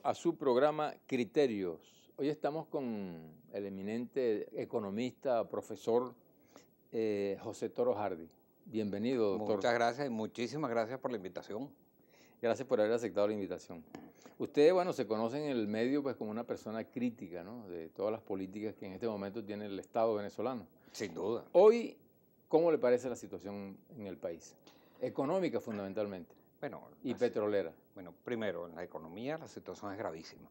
a su programa Criterios. Hoy estamos con el eminente economista, profesor José Toro Hardy. Bienvenido, doctor. Muchas gracias y muchísimas gracias por la invitación. Gracias por haber aceptado la invitación. Usted, bueno, se conoce en el medio pues como una persona crítica, ¿no?, de todas las políticas que en este momento tiene el Estado venezolano. Sin duda. Hoy, ¿cómo le parece la situación en el país? Económica fundamentalmente. Bueno, y petrolera. Bueno, primero, en la economía la situación es gravísima.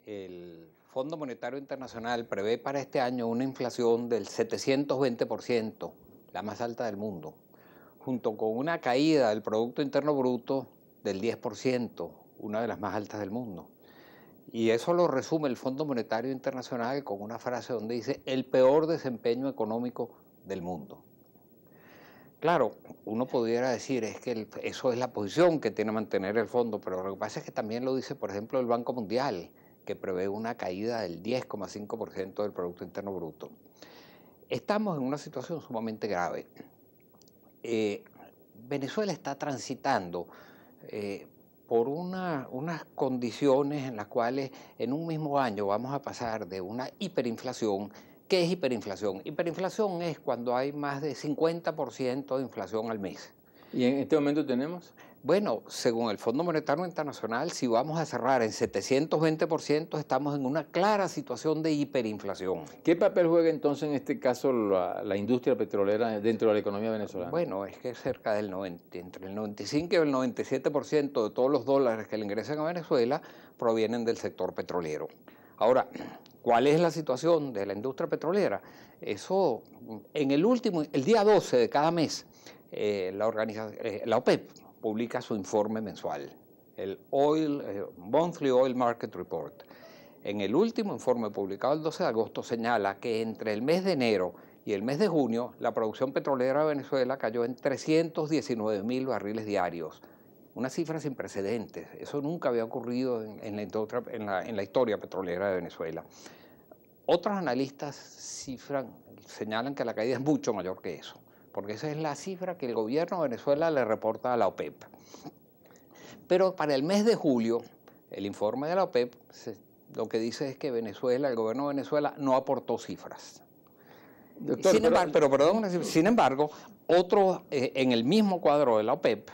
El Fondo Monetario Internacional prevé para este año una inflación del 720%, la más alta del mundo, junto con una caída del Producto Interno Bruto del 10%, una de las más altas del mundo. Y eso lo resume el Fondo Monetario Internacional con una frase donde dice el peor desempeño económico del mundo. Claro, uno pudiera decir es que eso es la posición que tiene que mantener el fondo, pero lo que pasa es que también lo dice, por ejemplo, el Banco Mundial, que prevé una caída del 10,5% del Producto Interno Bruto. Estamos en una situación sumamente grave. Venezuela está transitando por unas condiciones en las cuales en un mismo año vamos a pasar de una hiperinflación. ¿Qué es hiperinflación? Hiperinflación es cuando hay más de 50% de inflación al mes. ¿Y en este momento tenemos? Bueno, según el Fondo Monetario Internacional, si vamos a cerrar en 720%, estamos en una clara situación de hiperinflación. ¿Qué papel juega entonces en este caso la industria petrolera dentro de la economía venezolana? Bueno, es que cerca del entre el 95 y el 97% de todos los dólares que le ingresan a Venezuela provienen del sector petrolero. Ahora, ¿cuál es la situación de la industria petrolera? Eso, en el día 12 de cada mes, la OPEP publica su informe mensual, el Monthly Oil Market Report. En el último informe publicado el 12 de agosto señala que entre el mes de enero y el mes de junio la producción petrolera de Venezuela cayó en 319.000 barriles diarios. Una cifra sin precedentes. Eso nunca había ocurrido en la historia petrolera de Venezuela. Otros analistas señalan que la caída es mucho mayor que eso, porque esa es la cifra que el gobierno de Venezuela le reporta a la OPEP. Pero para el mes de julio, el informe de la OPEP lo que dice es que el gobierno de Venezuela no aportó cifras. Doctor, sin embargo, en el mismo cuadro de la OPEP,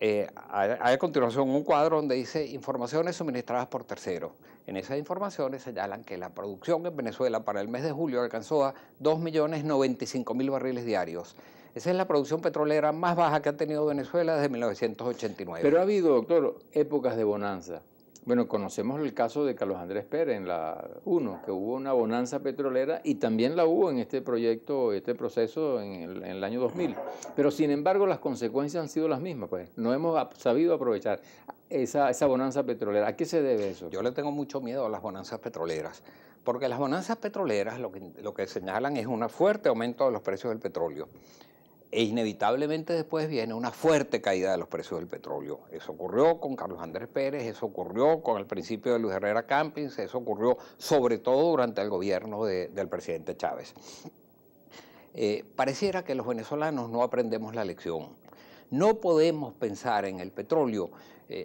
hay a continuación un cuadro donde dice informaciones suministradas por terceros. En esas informaciones señalan que la producción en Venezuela para el mes de julio alcanzó a 2.095.000 barriles diarios. Esa es la producción petrolera más baja que ha tenido Venezuela desde 1989. Pero ha habido, doctor, épocas de bonanza. Bueno, conocemos el caso de Carlos Andrés Pérez en la 1, que hubo una bonanza petrolera y también la hubo en este proceso en el año 2000. Pero sin embargo las consecuencias han sido las mismas, pues. No hemos sabido aprovechar esa bonanza petrolera. ¿A qué se debe eso? Yo le tengo mucho miedo a las bonanzas petroleras, porque las bonanzas petroleras lo que señalan es un fuerte aumento de los precios del petróleo. E inevitablemente después viene una fuerte caída de los precios del petróleo. Eso ocurrió con Carlos Andrés Pérez, eso ocurrió con el principio de Luis Herrera Campins, eso ocurrió sobre todo durante el gobierno del presidente Chávez. Pareciera que los venezolanos no aprendemos la lección. No podemos pensar en el petróleo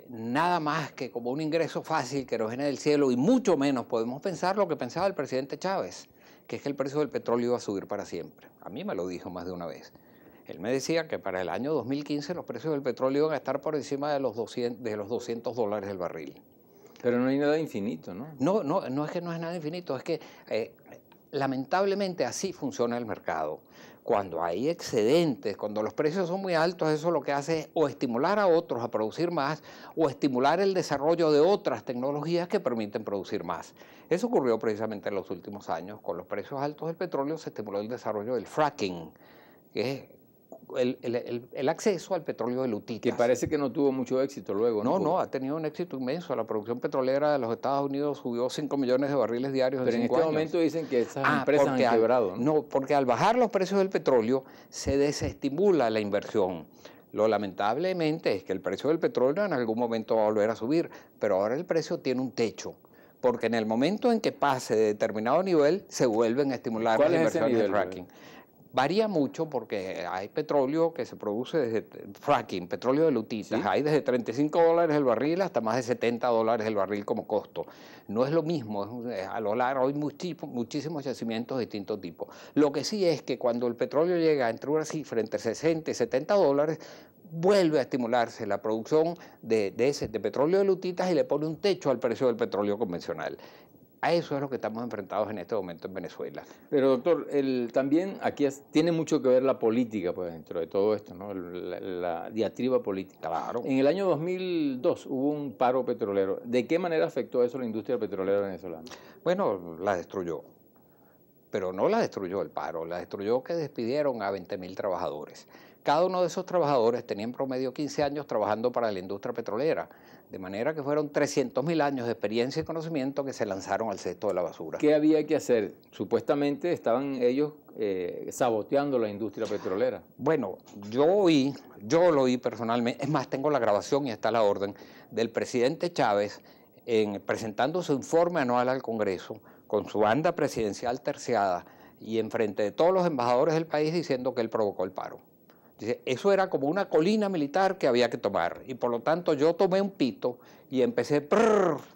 nada más que como un ingreso fácil que nos viene del cielo, y mucho menos podemos pensar lo que pensaba el presidente Chávez, que es que el precio del petróleo iba a subir para siempre. A mí me lo dijo más de una vez. Él me decía que para el año 2015 los precios del petróleo iban a estar por encima de los $200 el barril. Pero no hay nada infinito, ¿no? No es que no es nada infinito, es que lamentablemente así funciona el mercado. Cuando hay excedentes, cuando los precios son muy altos, eso lo que hace es o estimular a otros a producir más o estimular el desarrollo de otras tecnologías que permiten producir más. Eso ocurrió precisamente en los últimos años. Con los precios altos del petróleo se estimuló el desarrollo del fracking, que es el acceso al petróleo de lutitas. Que parece que no tuvo mucho éxito luego, ¿no? No, ha tenido un éxito inmenso. La producción petrolera de los Estados Unidos subió 5 millones de barriles diarios en 5 años. Pero en este momento dicen que esas empresas han quebrado, ¿no? No, porque al bajar los precios del petróleo se desestimula la inversión. Lo lamentablemente es que el precio del petróleo en algún momento va a volver a subir, pero ahora el precio tiene un techo, porque en el momento en que pase de determinado nivel se vuelven a estimular las inversiones de fracking. Varía mucho porque hay petróleo que se produce desde fracking, petróleo de lutitas, hay desde $35 el barril hasta más de $70 el barril como costo. No es lo mismo, a lo largo hay muchísimos yacimientos de distintos tipos. Lo que sí es que cuando el petróleo llega entre una cifra entre 60 y $70, vuelve a estimularse la producción de petróleo de lutitas y le pone un techo al precio del petróleo convencional. A eso es lo que estamos enfrentados en este momento en Venezuela. Pero doctor, también aquí tiene mucho que ver la política, pues, dentro de todo esto, ¿no? La diatriba política. Claro. En el año 2002 hubo un paro petrolero. ¿De qué manera afectó eso a la industria petrolera venezolana? Bueno, la destruyó. Pero no la destruyó el paro, la destruyó que despidieron a 20.000 trabajadores. Cada uno de esos trabajadores tenía en promedio 15 años trabajando para la industria petrolera, de manera que fueron 300.000 años de experiencia y conocimiento que se lanzaron al cesto de la basura. ¿Qué había que hacer? Supuestamente estaban ellos saboteando la industria petrolera. Bueno, yo lo oí personalmente, es más, tengo la grabación y está la orden, del presidente Chávez presentando su informe anual al Congreso, con su banda presidencial terciada y enfrente de todos los embajadores del país diciendo que él provocó el paro. Dice, eso era como una colina militar que había que tomar y por lo tanto yo tomé un pito y empecé,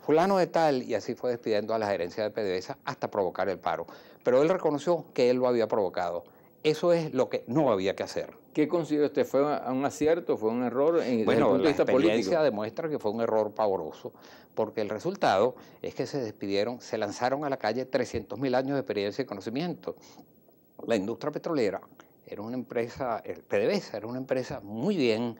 fulano de tal, y así fue despidiendo a la gerencia de PDVSA hasta provocar el paro. Pero él reconoció que él lo había provocado. Eso es lo que no había que hacer. ¿Qué considera usted? ¿Fue un acierto? ¿Fue un error? Desde el punto de vista político. La experiencia demuestra que fue un error pavoroso, porque el resultado es que se despidieron, se lanzaron a la calle 300.000 años de experiencia y conocimiento. La industria petrolera era una empresa, PDVSA era una empresa muy bien,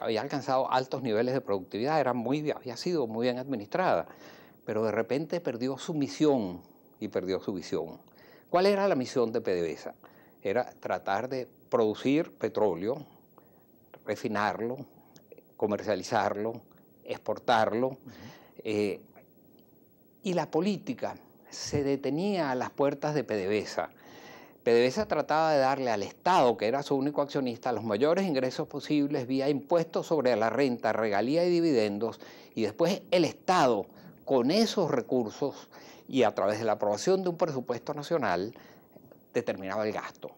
había alcanzado altos niveles de productividad, había sido muy bien administrada, pero de repente perdió su misión y perdió su visión. ¿Cuál era la misión de PDVSA? Era tratar de producir petróleo, refinarlo, comercializarlo, exportarlo, y la política se detenía a las puertas de PDVSA. PDVSA trataba de darle al Estado, que era su único accionista, los mayores ingresos posibles vía impuestos sobre la renta, regalía y dividendos, y después el Estado, con esos recursos y a través de la aprobación de un presupuesto nacional, determinaba el gasto.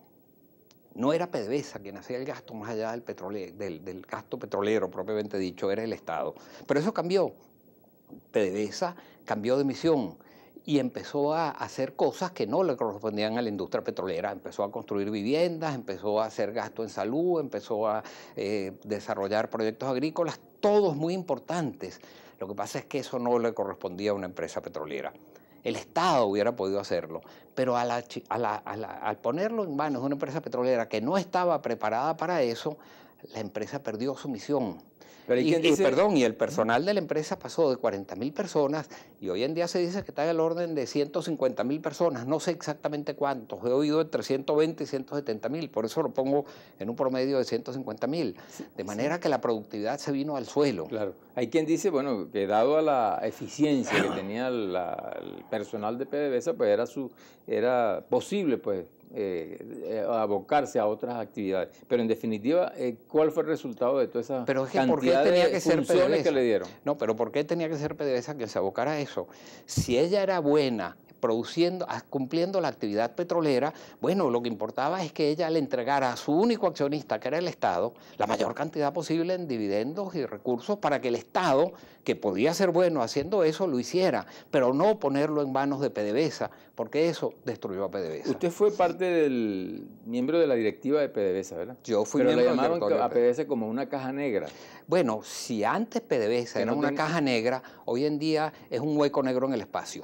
No era PDVSA quien hacía el gasto más allá del gasto petrolero propiamente dicho, era el Estado. Pero eso cambió. PDVSA cambió de misión y empezó a hacer cosas que no le correspondían a la industria petrolera. Empezó a construir viviendas, empezó a hacer gasto en salud, empezó a desarrollar proyectos agrícolas, todos muy importantes. Lo que pasa es que eso no le correspondía a una empresa petrolera. El Estado hubiera podido hacerlo, pero al ponerlo en manos de una empresa petrolera que no estaba preparada para eso, la empresa perdió su misión. Pero y el personal de la empresa pasó de 40.000 personas y hoy en día se dice que está en el orden de 150.000 personas, no sé exactamente cuántos, he oído entre 120 y 170.000, por eso lo pongo en un promedio de 150.000, de manera que la productividad se vino al suelo. Claro, hay quien dice, bueno, que dado a la eficiencia que tenía el personal de PDVSA, pues era posible, pues, abocarse a otras actividades. Pero en definitiva, ¿cuál fue el resultado de toda esa cantidad de funciones que le dieron? No, pero ¿por qué tenía que ser PDVSA que se abocara a eso? Si ella era buena cumpliendo la actividad petrolera, bueno, lo que importaba es que ella le entregara a su único accionista, que era el Estado, la mayor cantidad posible en dividendos y recursos para que el Estado, que podía ser bueno haciendo eso, lo hiciera, pero no ponerlo en manos de PDVSA, porque eso destruyó a PDVSA. Usted fue parte del miembro de la directiva de PDVSA, ¿verdad? Yo fui miembro del directorio. Pero le llamaban a PDVSA como una caja negra. Bueno, si antes PDVSA era una caja negra, hoy en día es un hueco negro en el espacio.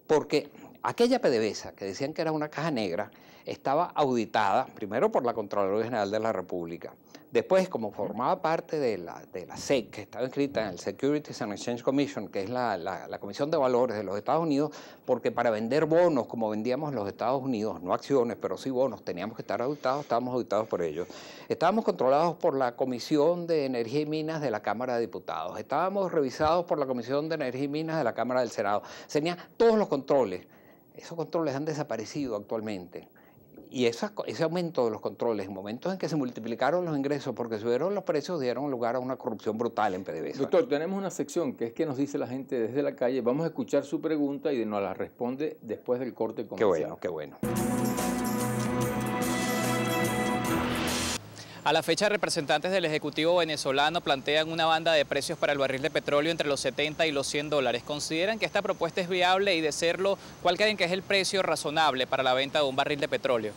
Porque aquella PDVSA que decían que era una caja negra estaba auditada primero por la Contraloría General de la República, después como formaba parte de la SEC, que estaba inscrita en el Securities and Exchange Commission, que es la Comisión de Valores de los Estados Unidos, porque para vender bonos como vendíamos en los Estados Unidos, no acciones, pero sí bonos, teníamos que estar auditados, estábamos auditados por ellos. Estábamos controlados por la Comisión de Energía y Minas de la Cámara de Diputados, estábamos revisados por la Comisión de Energía y Minas de la Cámara del Senado. Tenía todos los controles. Esos controles han desaparecido actualmente. Y ese aumento de los controles, en momentos en que se multiplicaron los ingresos porque subieron los precios, dieron lugar a una corrupción brutal en PDVSA. Doctor, tenemos una sección que es que nos dice la gente desde la calle. Vamos a escuchar su pregunta y nos la responde después del corte comercial. Qué bueno, qué bueno. A la fecha, representantes del Ejecutivo venezolano plantean una banda de precios para el barril de petróleo entre los 70 y los 100 dólares. ¿Consideran que esta propuesta es viable y, de serlo, cuál creen que es el precio razonable para la venta de un barril de petróleo?